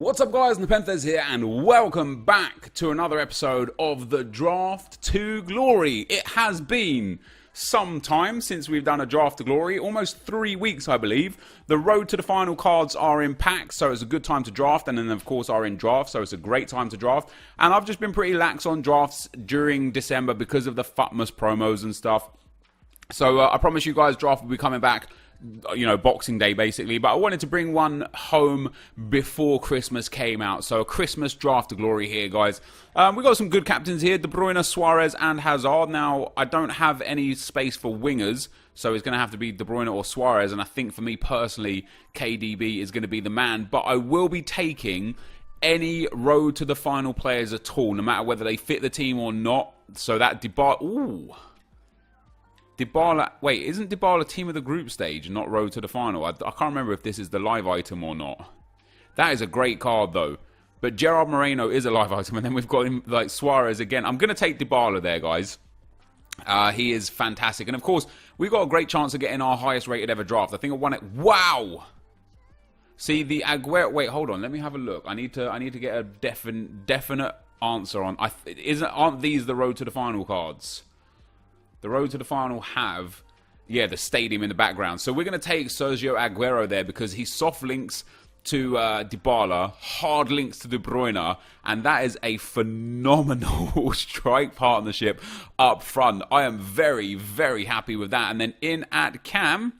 What's up guys, NepentheZ here and welcome back to another episode of the Draft to Glory. It has been some time since we've done a Draft to Glory, almost 3 weeks I believe. The road to the final cards are in packs, so it's a good time to draft, and then of course are in draft, so it's a great time to draft. And I've just been pretty lax on drafts during December because of the Futmas promos and stuff. So I promise you guys draft will be coming back, you know, Boxing Day basically, but I wanted to bring one home before Christmas came out. So a Christmas Draft to Glory here, guys. We got some good captains here: De Bruyne, Suarez, and Hazard. Now I don't have any space for wingers, so it's going to have to be De Bruyne or Suarez, and I think for me personally, KDB is going to be the man. But I will be taking any road to the final players at all, no matter whether they fit the team or not. So that Dybala, wait, isn't Dybala team of the group stage and not road to the final? I can't remember if this is the live item or not. That is a great card though. But Gerard Moreno is a live item, and then we've got him like Suarez again. I'm going to take Dybala there, guys. He is fantastic. And of course, we've got a great chance of getting our highest rated ever draft. I think I won it. Wow! See, the Aguero... Wait, hold on. Let me have a look. I need to get a definite answer on... Aren't these the road to the final cards? The road to the final have, yeah, the stadium in the background. So we're going to take Sergio Aguero there because he soft links to Dybala, hard links to De Bruyne, and that is a phenomenal strike partnership up front. I am very, very happy with that. And then in at Cam,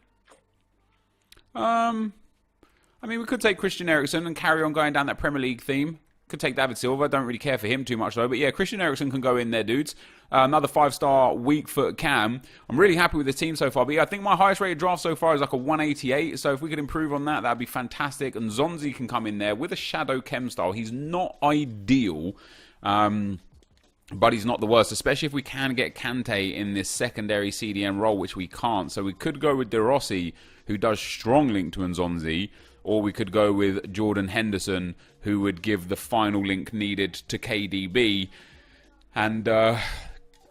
I mean, we could take Christian Eriksen and carry on going down that Premier League theme. Could take David Silva. Don't really care for him too much though. But yeah, Christian Eriksen can go in there, dudes. Another 5-star weak foot Cam. I'm really happy with this team so far. But yeah, I think my highest rated draft so far is like a 188. So if we could improve on that, that'd be fantastic. And Zonzi can come in there with a shadow chem style. He's not ideal, but he's not the worst. Especially if we can get Kante in this secondary CDM role, which we can't. So we could go with De Rossi, who does strong link to Nzonzi. Or we could go with Jordan Henderson, who would give the final link needed to KDB. And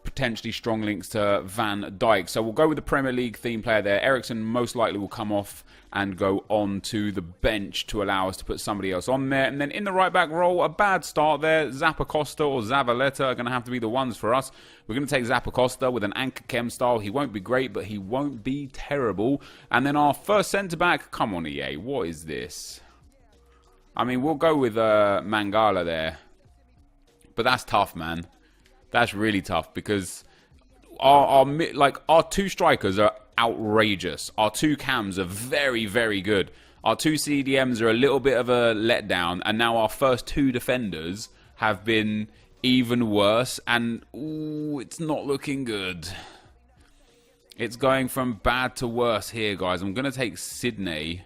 potentially strong links to Van Dijk. So we'll go with the Premier League theme player there. Eriksen most likely will come off and go on to the bench to allow us to put somebody else on there. And then in the right back role, a bad start there. Zappacosta or Zavaleta are going to have to be the ones for us. We're going to take Zappacosta with an anchor chem style. He won't be great, but he won't be terrible. And then our first centre-back, come on EA, what is this? I mean, we'll go with Mangala there. But that's tough, man. That's really tough because our two strikers are outrageous. Our two cams are very, very good. Our two CDMs are a little bit of a letdown, and now our first two defenders have been even worse, and ooh, it's not looking good. It's going from bad to worse here, guys. I'm going to take Sydney.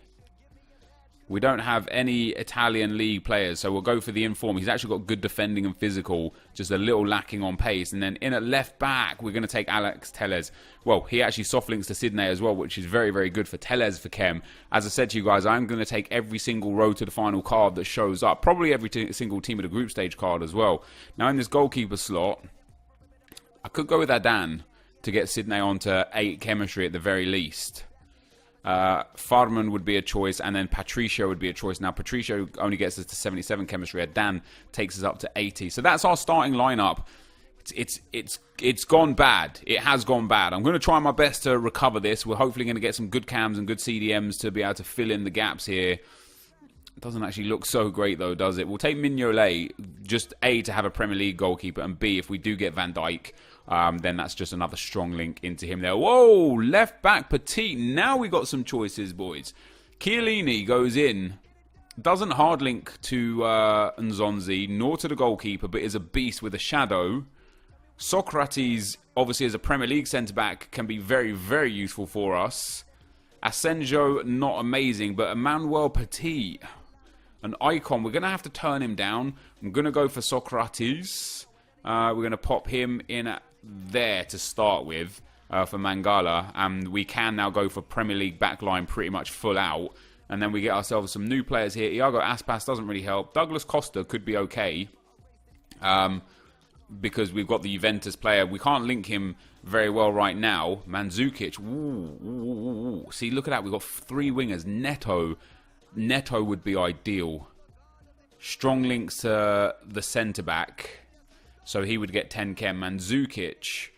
We don't have any Italian league players, so we'll go for the inform. He's actually got good defending and physical, just a little lacking on pace. And then in at left back, we're going to take Alex Telles. Well, he actually soft links to Sydney as well, which is very, very good for Telles for Chem. As I said to you guys, I'm going to take every single road to the final card that shows up. Probably every single team of the group stage card as well. Now in this goalkeeper slot, I could go with Adan to get Sydney onto 8 chemistry at the very least. Farman would be a choice, and then Patricio would be a choice. Now Patricio only gets us to 77 chemistry. Dan takes us up to 80. So that's our starting lineup. It's gone bad. It has gone bad. I'm going to try my best to recover this. We're hopefully going to get some good cams and good CDMs to be able to fill in the gaps here. It doesn't actually look so great though, does it? We'll take Mignolet, just A, to have a Premier League goalkeeper, and B, if we do get Van Dijk, then that's just another strong link into him there. Whoa, left back Petit. Now we got some choices, boys. Chiellini goes in. Doesn't hard link to Nzonzi, nor to the goalkeeper, but is a beast with a shadow. Socrates, obviously as a Premier League centre-back, can be very, very useful for us. Asenjo, not amazing, but Emmanuel Petit, an icon. We're going to have to turn him down. I'm going to go for Socrates. We're going to pop him in there to start with for Mangala. And we can now go for Premier League backline pretty much full out. And then we get ourselves some new players here. Iago Aspas doesn't really help. Douglas Costa could be okay. Because we've got the Juventus player. We can't link him very well right now. Mandzukic. Ooh. See, look at that. We've got 3 wingers. Neto would be ideal. Strong links to the centre-back. So he would get 10 chem. Mandzukic,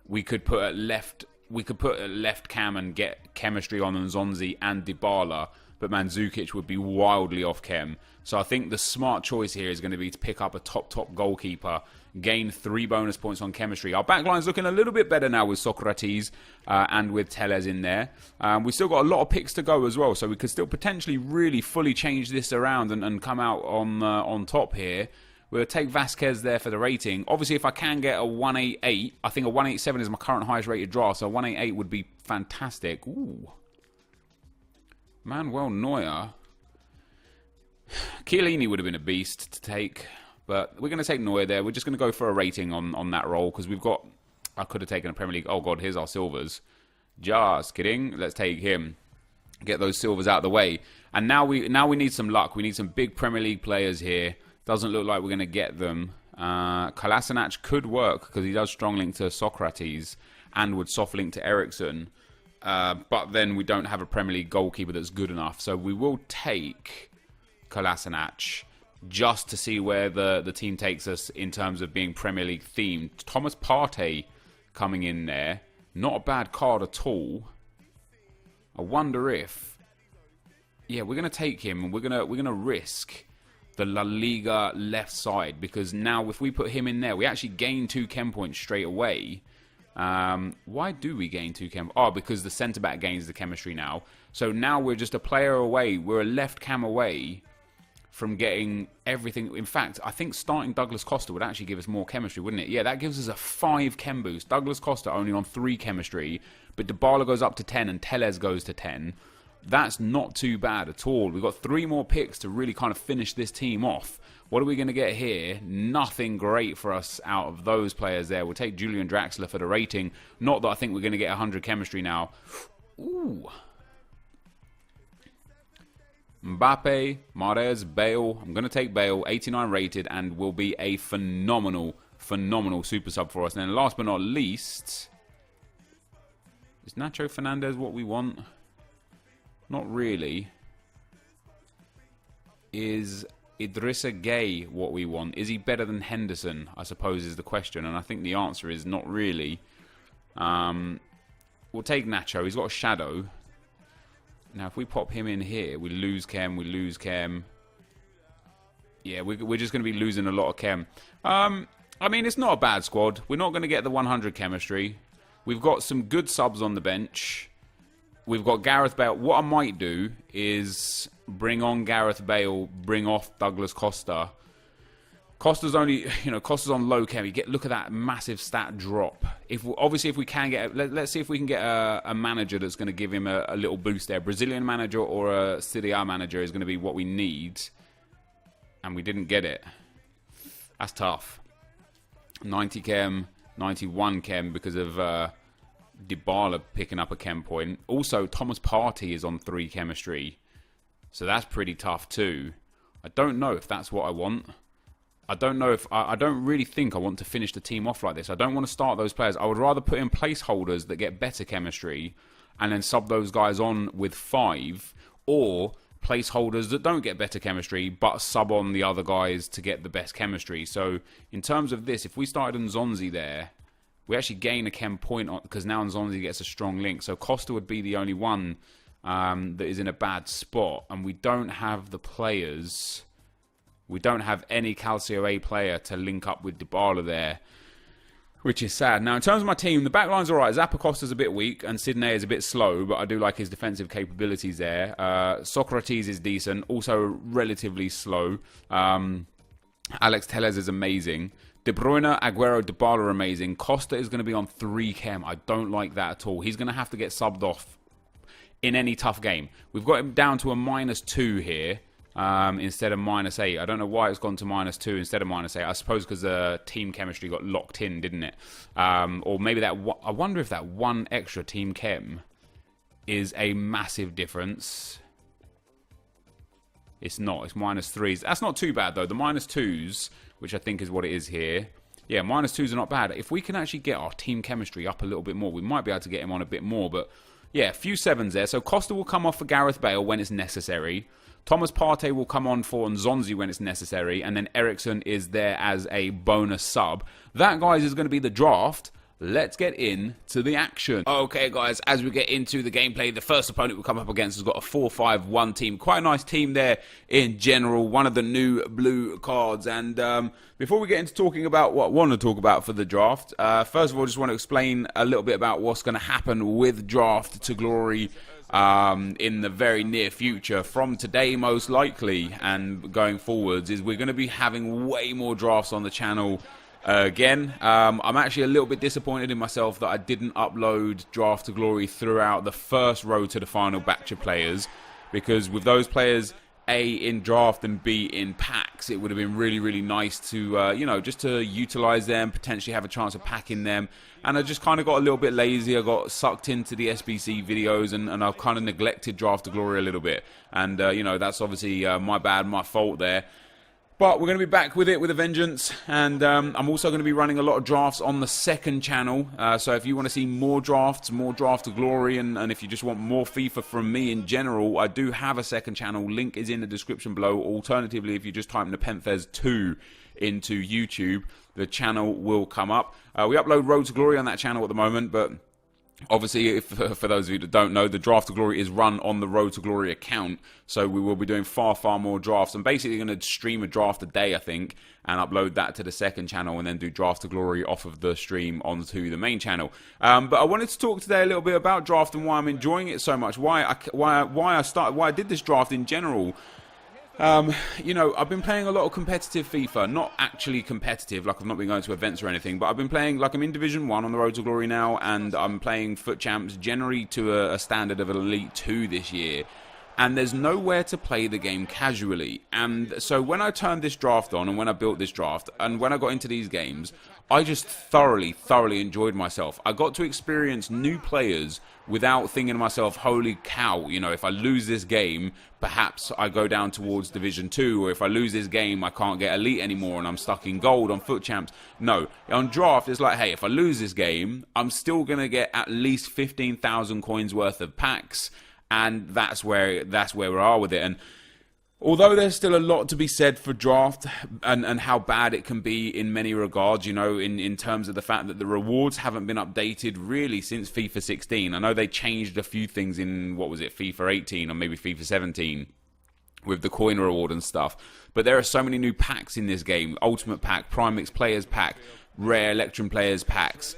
we could put at left cam and get chemistry on Nzonzi and Dybala, but Mandzukic would be wildly off chem. So I think the smart choice here is going to be to pick up a top goalkeeper, gain 3 bonus points on chemistry. Our backline's looking a little bit better now with Socrates and with Tellez in there. We've still got a lot of picks to go as well, so we could still potentially really fully change this around and come out on top here. We'll take Vasquez there for the rating. Obviously, if I can get a 188, I think a 187 is my current highest rated draft, so a 188 would be fantastic. Ooh. Manuel Neuer. Chiellini would have been a beast to take, but we're going to take Neuer there. We're just going to go for a rating on that role, because we've got... I could have taken a Premier League... Oh, God, here's our silvers. Just kidding. Let's take him. Get those silvers out of the way. And now we need some luck. We need some big Premier League players here. Doesn't look like we're going to get them. Kolasinac could work because he does strong link to Socrates and would soft link to Ericsson. But then we don't have a Premier League goalkeeper that's good enough. So we will take Kolasinac just to see where the team takes us in terms of being Premier League themed. Thomas Partey coming in there. Not a bad card at all. I wonder if... Yeah, we're going to take him and we're going to risk the La Liga left side, because now if we put him in there, we actually gain 2 chem points straight away. Why do we gain 2 chem? Oh, because the centre-back gains the chemistry now. So now we're just a player away. We're a left cam away from getting everything. In fact, I think starting Douglas Costa would actually give us more chemistry, wouldn't it? Yeah, that gives us a 5 chem boost. Douglas Costa only on 3 chemistry, but Dybala goes up to 10 and Tellez goes to 10. That's not too bad at all. We've got 3 more picks to really kind of finish this team off. What are we going to get here? Nothing great for us out of those players there. We'll take Julian Draxler for the rating. Not that I think we're going to get 100 chemistry now. Ooh. Mbappe, Mahrez, Bale. I'm going to take Bale, 89 rated, and will be a phenomenal super sub for us. And then last but not least, is Nacho Fernandez what we want? Not really. Is Idrissa Gueye what we want? Is he better than Henderson, I suppose, is the question. And I think the answer is not really. We'll take Nacho. He's got a shadow. Now, if we pop him in here, we lose chem, we lose chem. Yeah, we're just going to be losing a lot of chem. I mean, it's not a bad squad. We're not going to get the 100 chemistry. We've got some good subs on the bench. We've got Gareth Bale. What I might do is bring on Gareth Bale, bring off Douglas Costa. Costa's only, Costa's on low chem. Look at that massive stat drop. Obviously, if we can get, let's see if we can get a manager that's going to give him a little boost there. Brazilian manager or a Serie A manager is going to be what we need, and we didn't get it. That's tough. 90 chem, 91 chem because of Dybala picking up a chem point. Also, Thomas Partey is on 3 chemistry, so that's pretty tough too. I don't know if that's what I want. I don't know if... I don't really think I want to finish the team off like this. I don't want to start those players. I would rather put in placeholders that get better chemistry and then sub those guys on with 5, or placeholders that don't get better chemistry but sub on the other guys to get the best chemistry. So in terms of this, if we started Nzonzi there, we actually gain a chem point on, because now Nzonzi gets a strong link. So Costa would be the only one that is in a bad spot, and we don't have the players... We don't have any Calcio A player to link up with Dybala there, which is sad. Now, in terms of my team, the backline's all right. Zappacosta's a bit weak, and Sidney is a bit slow, but I do like his defensive capabilities there. Socrates is decent, also relatively slow. Alex Tellez is amazing. De Bruyne, Aguero, Dybala are amazing. Costa is going to be on 3 chem. I don't like that at all. He's going to have to get subbed off in any tough game. We've got him down to a -2 here. Instead of -8. I don't know why it's gone to -2 instead of -8. I suppose because the team chemistry got locked in, didn't it? Or maybe that... I wonder if that 1 extra team chem is a massive difference. It's not. It's -3s. That's not too bad, though. The -2s, which I think is what it is here. Yeah, -2s are not bad. If we can actually get our team chemistry up a little bit more, we might be able to get him on a bit more. But yeah, a few 7s there. So Costa will come off for Gareth Bale when it's necessary. Thomas Partey will come on for Nzonzi when it's necessary, and then Eriksen is there as a bonus sub. That, guys, is going to be the draft. Let's get into the action. Okay, guys, as we get into the gameplay, the first opponent we'll come up against has got a 4-5-1 team. Quite a nice team there in general. One of the new blue cards. And before we get into talking about what I want to talk about for the draft, first of all, I just want to explain a little bit about what's going to happen with Draft to Glory in the very near future. From today, most likely, and going forwards, is we're going to be having way more drafts on the channel. Again, I'm actually a little bit disappointed in myself that I didn't upload Draft to Glory throughout the first road to the final batch of players, because with those players, A, in draft and B, in packs, it would have been really, really nice to, you know, just to utilize them, potentially have a chance of packing them. And I just kind of got a little bit lazy. I got sucked into the SBC videos, and I've kind of neglected Draft to Glory a little bit. And, you know, that's obviously my bad, my fault there. But we're going to be back with it with a vengeance, and I'm also going to be running a lot of drafts on the second channel. So if you want to see more drafts, more Draft to Glory, and if you just want more FIFA from me in general, I do have a second channel. Link is in the description below. Alternatively, if you just type NepentheZ 2 into YouTube, the channel will come up. We upload Road to Glory on that channel at the moment, but obviously, for those of you that don't know, the Draft to Glory is run on the Road to Glory account, so we will be doing far, far more drafts. I'm basically going to stream a draft a day, I think, and upload that to the second channel, and then do Draft to Glory off of the stream onto the main channel. But I wanted to talk today a little bit about draft and why I'm enjoying it so much, why I did this draft in general. You know, I've been playing a lot of competitive FIFA, not actually competitive, like I've not been going to events or anything, but I've been playing, like I'm in Division 1 on the Road to Glory now, and I'm playing FUT Champs generally to a standard of an Elite 2 this year, and there's nowhere to play the game casually. And so when I turned this draft on, and when I built this draft, and when I got into these games, I just thoroughly enjoyed myself. I got to experience new players without thinking to myself, holy cow, you know, if I lose this game, perhaps I go down towards Division 2, or if I lose this game, I can't get Elite anymore and I'm stuck in gold on FUT Champs. No, on draft, it's like, hey, if I lose this game, I'm still going to get at least 15,000 coins worth of packs, and that's where we are with it. And although there's still a lot to be said for draft and how bad it can be in many regards, you know, in terms of the fact that the rewards haven't been updated really since FIFA 16. I know they changed a few things in, what was it, FIFA 18 or maybe FIFA 17 with the coin reward and stuff. But there are so many new packs in this game. Ultimate Pack, Prime Mix Players Pack, Rare Electrum Players Packs,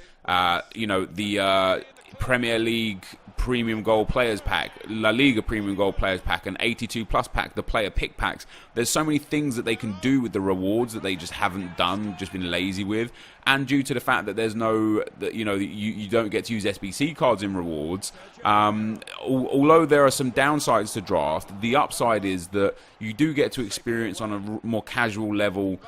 you know, the Premier League Premium Gold Players Pack, La Liga Premium Gold Players Pack, and 82 Plus Pack, the Player Pick Packs. There's so many things that they can do with the rewards that they just haven't done, just been lazy with. And due to the fact that there's no, that, you know, you don't get to use SBC cards in rewards, although there are some downsides to draft, the upside is that you do get to experience on a more casual level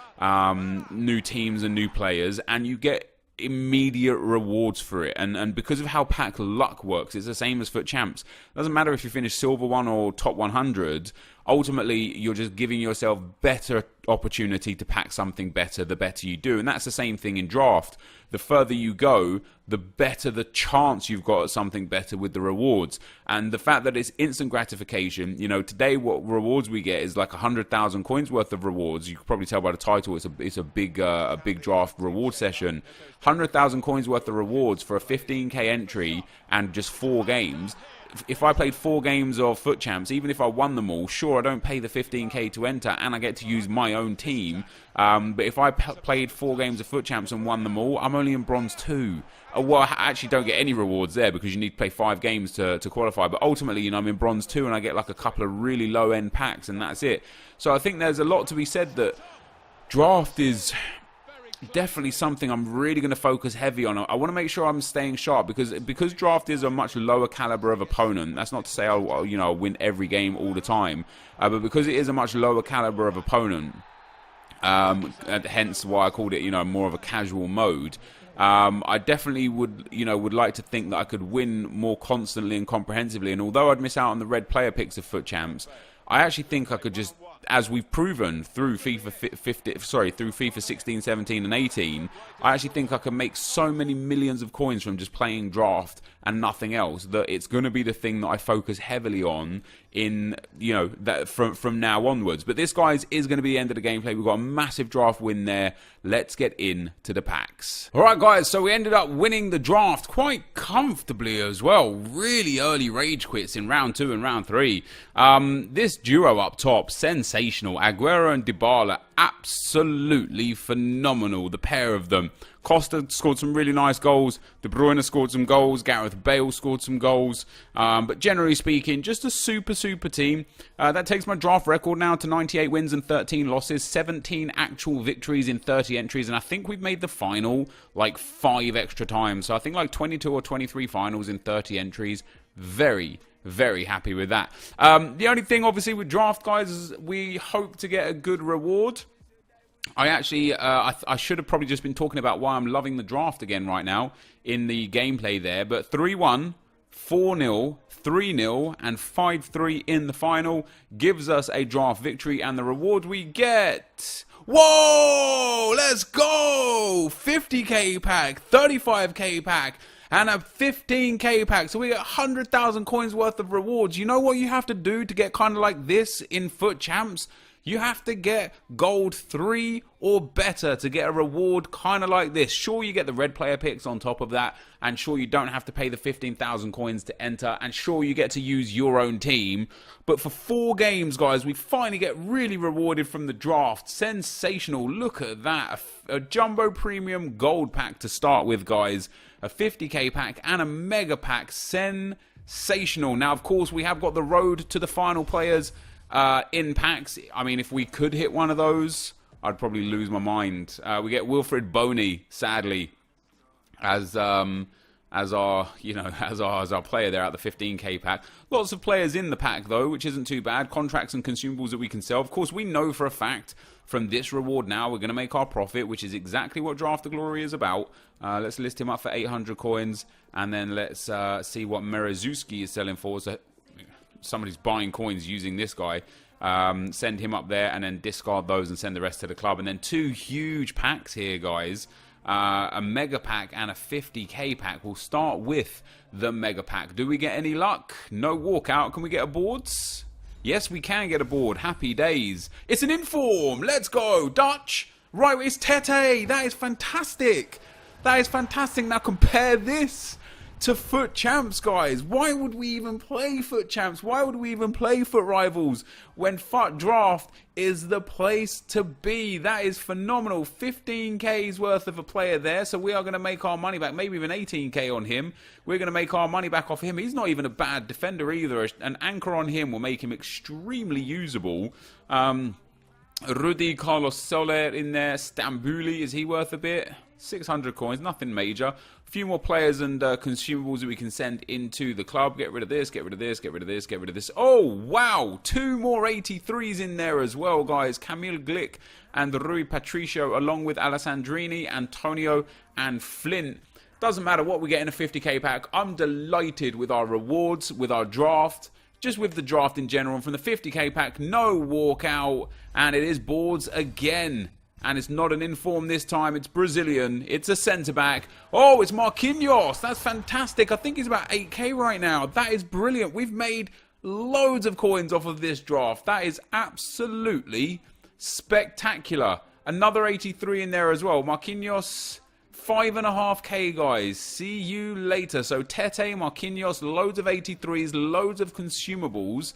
new teams and new players, and you get immediate rewards for it, and because of how pack luck works, it's the same as FUT Champs. It doesn't matter if you finish Silver 1 or Top 100, ultimately you're just giving yourself better opportunity to pack something better the better you do. And that's the same thing in draft. The further you go, the better the chance you've got at something better with the rewards. And the fact that it's instant gratification, you know, today what rewards we get is like 100,000 coins worth of rewards. You can probably tell by the title, it's a big draft reward session. 100,000 coins worth of rewards for a 15k entry and just 4 games. If I played 4 games of FUT Champs, even if I won them all, sure, I don't pay the 15k to enter, and I get to use my own team. But if I played 4 games of FUT Champs and won them all, I'm only in Bronze 2. Well, I actually don't get any rewards there because you need to play 5 games to qualify. But ultimately, you know, I'm in Bronze 2 and I get like a couple of really low-end packs, and that's it. So I think there's a lot to be said that draft is definitely something I'm really going to focus heavy on. I want to make sure I'm staying sharp because draft is a much lower caliber of opponent. That's not to say I'll win every game all the time, but because it is a much lower caliber of opponent, hence why I called it, you know, more of a casual mode. I definitely would like to think that I could win more constantly and comprehensively. And although I'd miss out on the red player picks of FUT Champs, I actually think I could just as we've proven through through FIFA 16, 17, and 18, I actually think I can make so many millions of coins from just playing draft and nothing else that it's going to be the thing that I focus heavily on in, you know, that from now onwards. But this, guys, is going to be the end of the gameplay. We've got a massive draft win there. Let's get into the packs. All right, guys, so we ended up winning the draft quite comfortably as well. Really early rage quits in round 2 and round 3. This duo up top, sensational. Aguero and Dybala, absolutely phenomenal, the pair of them. Costa scored some really nice goals. De Bruyne scored some goals. Gareth Bale scored some goals. But generally speaking, just a super team. That takes my draft record now to 98 wins and 13 losses. 17 actual victories in 30 entries. And I think we've made the final like 5 extra times. So I think like 22 or 23 finals in 30 entries. Very happy with that. The only thing, obviously, with draft, guys, is we hope to get a good reward. I actually, I should have probably just been talking about why I'm loving the draft again right now in the gameplay there. But 3-1, 4-0, 3-0, and 5-3 in the final gives us a draft victory. And the reward we get... Whoa! Let's go! 50k pack, 35k pack, and a 15k pack. So we get 100,000 coins worth of rewards. You know what you have to do to get kind of like this in Foot Champs? You have to get gold 3 or better to get a reward kind of like this. Sure, you get the red player picks on top of that. And sure, you don't have to pay the 15,000 coins to enter. And sure, you get to use your own team. But for 4 games, guys, we finally get really rewarded from the draft. Sensational. Look at that. A jumbo premium gold pack to start with, guys. A 50k pack and a mega pack. Sensational. Now, of course, we have got the road to the final players in packs. I mean, if we could hit one of those, I'd probably lose my mind. We get Wilfred Boney, sadly, as our player there at the 15k pack. Lots of players in the pack though, which isn't too bad. Contracts and consumables that we can sell. Of course, we know for a fact from this reward now we're going to make our profit, which is exactly what Draft the Glory is about. Let's list him up for 800 coins, and then let's see what Merezuski is selling for. So somebody's buying coins using this guy. Send him up there and then discard those and send the rest to the club. And then 2 huge packs here, guys. A mega pack and a 50k pack. We'll start with the mega pack. Do we get any luck? No walkout. Can we get a boards? Yes, we can get a board. Happy days. It's an inform. Let's go. Dutch. Right, it's Tete. That is fantastic. That is fantastic. Now compare this to Foot Champs, guys. Why would we even play Foot Champs? Why would we even play Foot Rivals when Foot Draft is the place to be? That is phenomenal. 15k's worth of a player there, so we are going to make our money back. Maybe even 18k on him. We're going to make our money back off him. He's not even a bad defender either. An anchor on him will make him extremely usable. Rudi Carlos Soler in there. Stambouli, is he worth a bit? 600 coins, nothing major. A few more players and consumables that we can send into the club. Get rid of this, get rid of this, get rid of this, get rid of this. Oh, wow. 2 more 83s in there as well, guys. Camille Glick and Rui Patricio, along with Alessandrini, Antonio, and Flint. Doesn't matter what we get in a 50k pack. I'm delighted with our rewards, with our draft, just with the draft in general. And from the 50k pack, no walkout. And it is boards again. And it's not an inform this time. It's Brazilian. It's a centre-back. Oh, it's Marquinhos. That's fantastic. I think he's about 8k right now. That is brilliant. We've made loads of coins off of this draft. That is absolutely spectacular. Another 83 in there as well. Marquinhos, 5.5k, guys. See you later. So Tete, Marquinhos, loads of 83s, loads of consumables.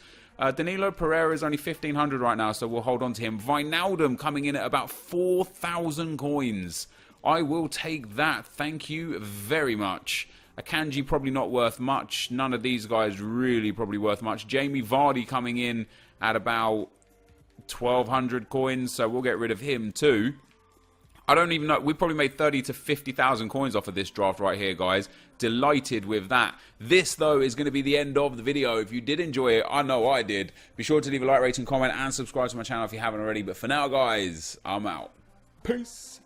Danilo Pereira is only 1,500 right now, so we'll hold on to him. Wijnaldum coming in at about 4,000 coins. I will take that. Thank you very much. Akanji probably not worth much. None of these guys really probably worth much. Jamie Vardy coming in at about 1,200 coins, so we'll get rid of him too. I don't even know. We probably made 30 to 50,000 coins off of this draft right here, guys. Delighted with that. This, though, is going to be the end of the video. If you did enjoy it, I know I did. Be sure to leave a like, rating, comment, and subscribe to my channel if you haven't already. But for now, guys, I'm out. Peace.